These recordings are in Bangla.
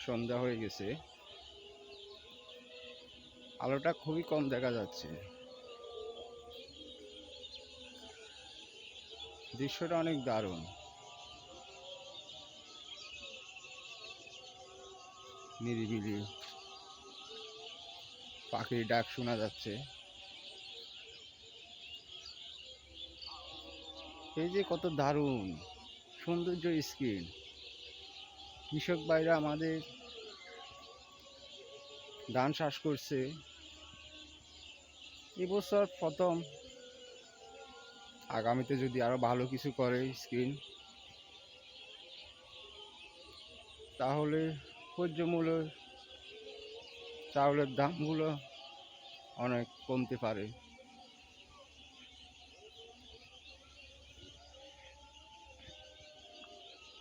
সন্ধ্যা হয়ে গেছে, আলোটা খুবই কম দেখা যাচ্ছে। দৃশ্যটা অনেক দারুণ, নিরিবিলি পাখির ডাক শোনা যাচ্ছে। এই যে কত দারুণ সৌন্দর্য স্ক্রিন। কৃষক ভাইরা আমাদের ধান চাষ করছে এবছর প্রথম, আগামীতে যদি আরো ভালো কিছু করে স্ক্রিন, তাহলে ন্যায্য মূল্যে চাউলের দামগুলো অনেক কমতে পারে।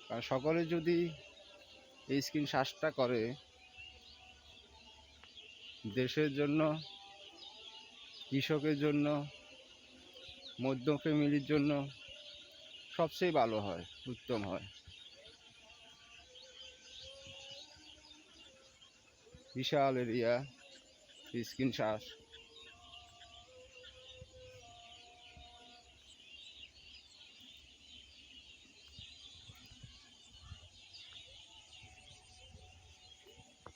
কারণ সকলে যদি এই স্ক্রিন চাষটা করে, দেশের জন্য, কৃষকের জন্য, মধ্য ফ্যামিলির জন্য সবচেয়ে ভালো হয়, উত্তম হয়। বিশাল এরিয়া স্ক্রিন চাষ।